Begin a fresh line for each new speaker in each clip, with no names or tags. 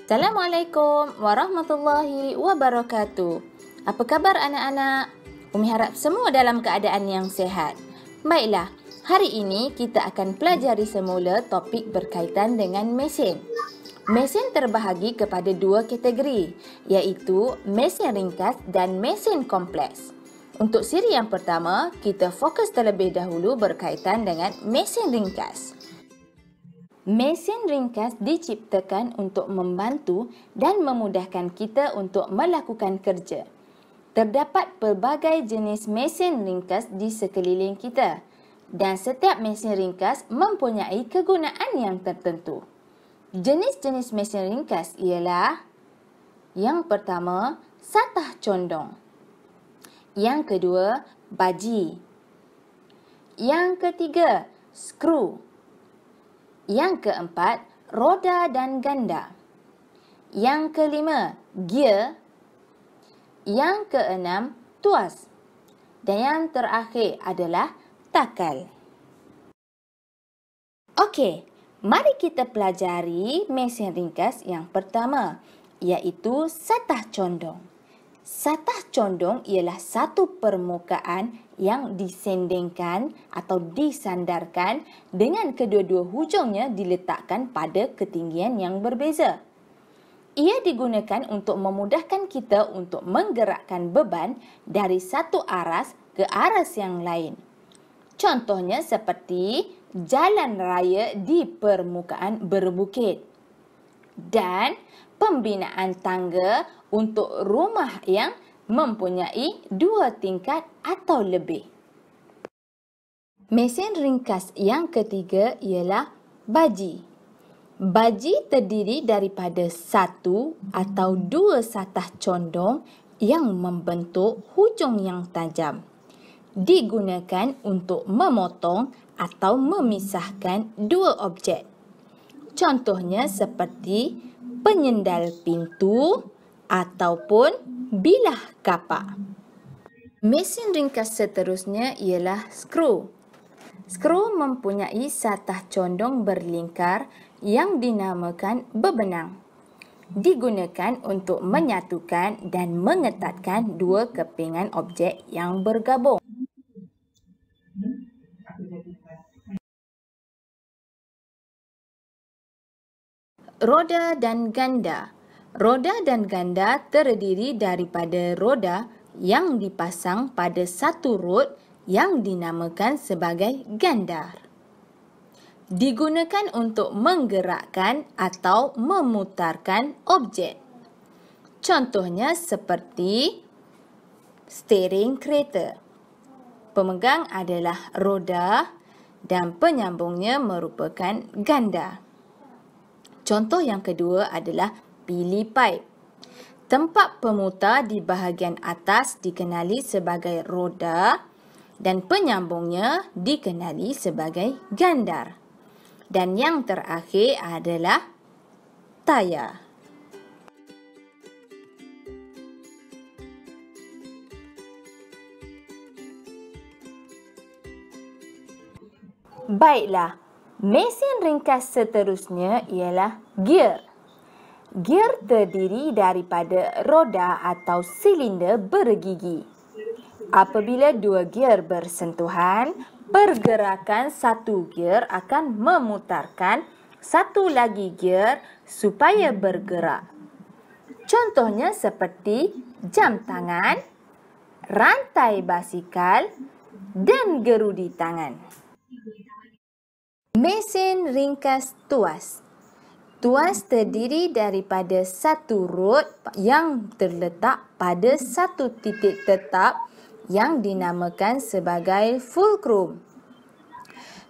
Assalamualaikum warahmatullahi wabarakatuh. Apa khabar anak-anak? Umi harap semua dalam keadaan yang sihat. Baiklah, hari ini kita akan pelajari semula topik berkaitan dengan mesin. Mesin terbahagi kepada dua kategori, iaitu mesin ringkas dan mesin kompleks. Untuk siri yang pertama, kita fokus terlebih dahulu berkaitan dengan mesin ringkas. Mesin ringkas diciptakan untuk membantu dan memudahkan kita untuk melakukan kerja. Terdapat pelbagai jenis mesin ringkas di sekeliling kita dan setiap mesin ringkas mempunyai kegunaan yang tertentu. Jenis-jenis mesin ringkas ialah: yang pertama, satah condong. Yang kedua, baji. Yang ketiga, skru. Yang keempat, roda dan ganda. Yang kelima, gear. Yang keenam, tuas. Dan yang terakhir adalah takal. Okey, mari kita pelajari mesin ringkas yang pertama, iaitu satah condong. Satah condong ialah satu permukaan yang disendengkan atau disandarkan dengan kedua-dua hujungnya diletakkan pada ketinggian yang berbeza. Ia digunakan untuk memudahkan kita untuk menggerakkan beban dari satu aras ke aras yang lain. Contohnya seperti jalan raya di permukaan berbukit dan pembinaan tangga untuk rumah yang mempunyai 2 tingkat atau lebih. Mesin ringkas yang ketiga ialah baji. Baji terdiri daripada satu atau dua satah condong yang membentuk hujung yang tajam. Digunakan untuk memotong atau memisahkan dua objek. Contohnya seperti penyendal pintu ataupun bilah kapak. Mesin ringkas seterusnya ialah skru. Skru mempunyai satah condong berlingkar yang dinamakan bebenang. Digunakan untuk menyatukan dan mengetatkan dua kepingan objek yang bergabung. Roda dan ganda. Roda dan ganda terdiri daripada roda yang dipasang pada satu rod yang dinamakan sebagai gandar. Digunakan untuk menggerakkan atau memutarkan objek. Contohnya seperti steering kereta. Pemegang adalah roda dan penyambungnya merupakan ganda. Contoh yang kedua adalah pili paip. Tempat pemutar di bahagian atas dikenali sebagai roda dan penyambungnya dikenali sebagai gandar. Dan yang terakhir adalah tayar. Baiklah, mesin ringkas seterusnya ialah gear. Gear terdiri daripada roda atau silinder bergigi. Apabila dua gear bersentuhan, pergerakan satu gear akan memutarkan satu lagi gear supaya bergerak. Contohnya seperti jam tangan, rantai basikal dan gerudi tangan. Mesin ringkas tuas. Tuas terdiri daripada satu rod yang terletak pada satu titik tetap yang dinamakan sebagai fulcrum.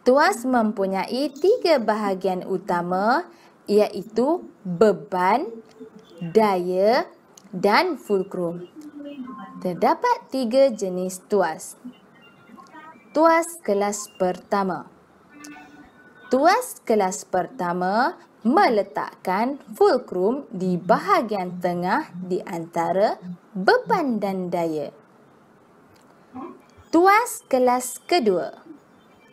Tuas mempunyai 3 bahagian utama, iaitu beban, daya dan fulcrum. Terdapat 3 jenis tuas. Tuas kelas pertama. Tuas kelas pertama meletakkan fulcrum di bahagian tengah di antara beban dan daya. Tuas kelas kedua.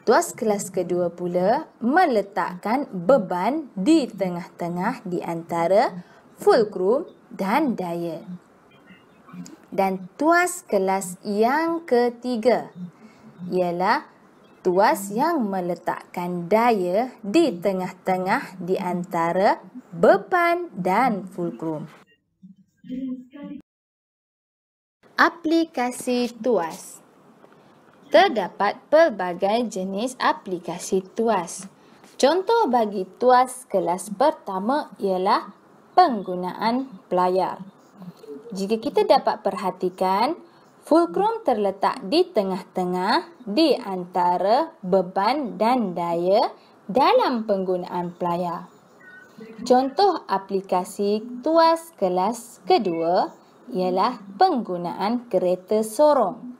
Tuas kelas kedua pula meletakkan beban di tengah-tengah di antara fulcrum dan daya. Dan tuas kelas yang ketiga ialah tuas yang meletakkan daya di tengah-tengah di antara beban dan fulcrum. Aplikasi tuas. Terdapat pelbagai jenis aplikasi tuas. Contoh bagi tuas kelas pertama ialah penggunaan pelayar. Jika kita dapat perhatikan, fulcrum terletak di tengah-tengah di antara beban dan daya dalam penggunaan pelayar. Contoh aplikasi tuas kelas kedua ialah penggunaan kereta sorong.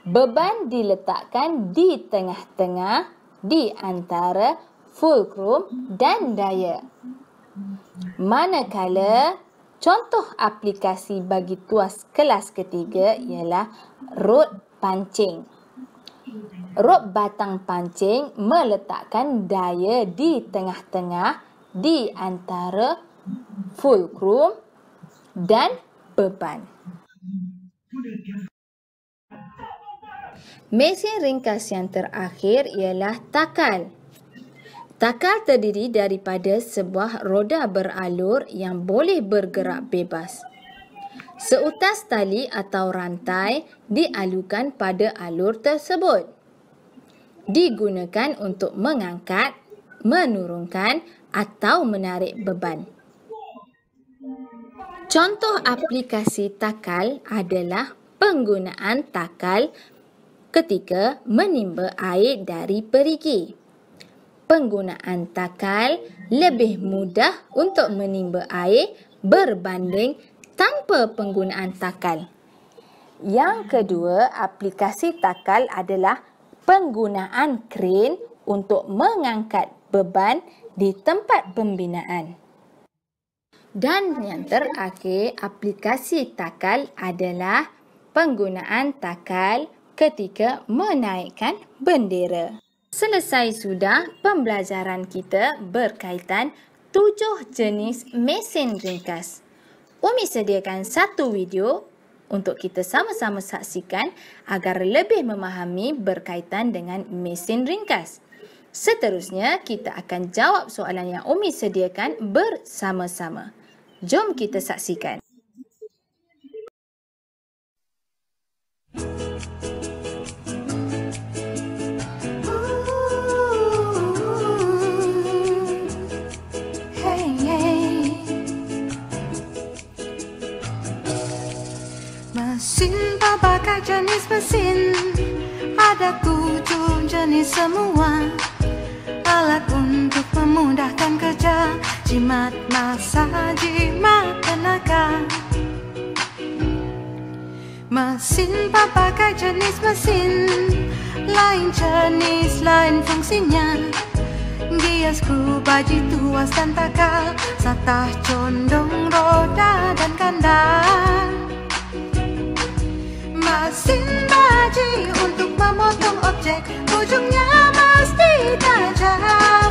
Beban diletakkan di tengah-tengah di antara fulcrum dan daya. Manakala contoh aplikasi bagi tuas kelas ketiga ialah rod pancing. Rod batang pancing meletakkan daya di tengah-tengah di antara fulcrum dan beban. Mesin ringkas yang terakhir ialah takal. Takal terdiri daripada sebuah roda beralur yang boleh bergerak bebas. Seutas tali atau rantai dialurkan pada alur tersebut. Digunakan untuk mengangkat, menurunkan atau menarik beban. Contoh aplikasi takal adalah penggunaan takal ketika menimba air dari perigi. Penggunaan takal lebih mudah untuk menimba air berbanding tanpa penggunaan takal. Yang kedua, aplikasi takal adalah penggunaan kren untuk mengangkat beban di tempat pembinaan. Dan yang terakhir, aplikasi takal adalah penggunaan takal ketika menaikkan bendera. Selesai sudah pembelajaran kita berkaitan 7 jenis mesin ringkas. Umi sediakan satu video untuk kita sama-sama saksikan agar lebih memahami berkaitan dengan mesin ringkas. Seterusnya, kita akan jawab soalan yang Umi sediakan bersama-sama. Jom kita saksikan.
Mesin berbagai jenis mesin, ada 7 jenis semua. Alat untuk memudahkan kerja, jimat masa, jimat tenaga. Mesin berbagai jenis mesin, lain jenis, lain fungsinya. Gias, skru, baji, tuas dan takal, serta condong, roda dan kandang. Mesin baji untuk memotong objek, ujungnya mesti tajam.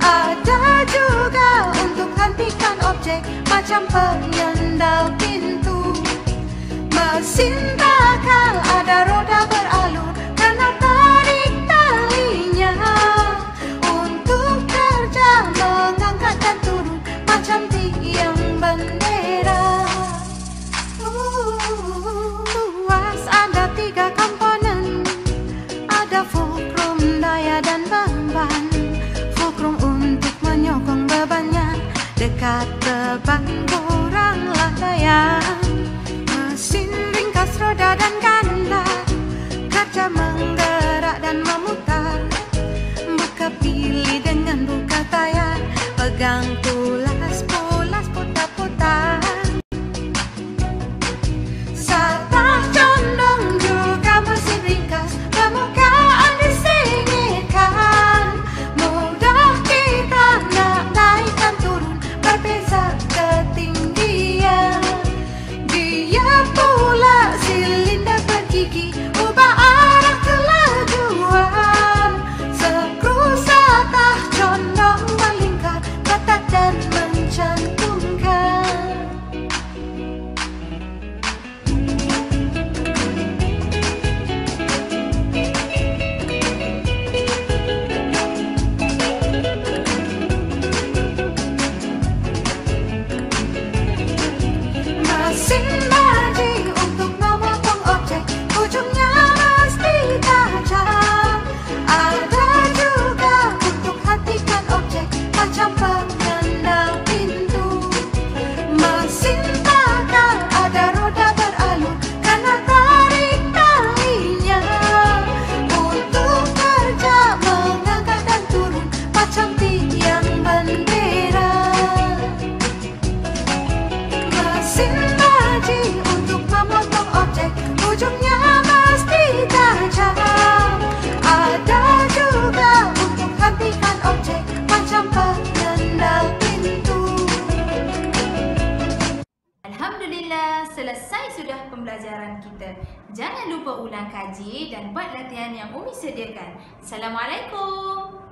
Ada juga untuk hentikan objek, macam penyendal pintu. Mesin takal ada roda beralur, kena tarik talinya. Untuk kerja mengangkat dan turun, macam tiang bendera. Ada 3 komponen, ada fulcrum, daya dan beban. Fulcrum untuk menyokong bebannya, dekat beban kuranglah daya. Mesin ringkas, roda dan kanda, kerja menggerak dan memutar. Buka pilih dengan buka tayar, pegang tulas, pulas, putar-putar. Silinda
Alhamdulillah, selesai sudah pembelajaran kita. Jangan lupa ulang kaji dan buat latihan yang Umi sediakan. Assalamualaikum.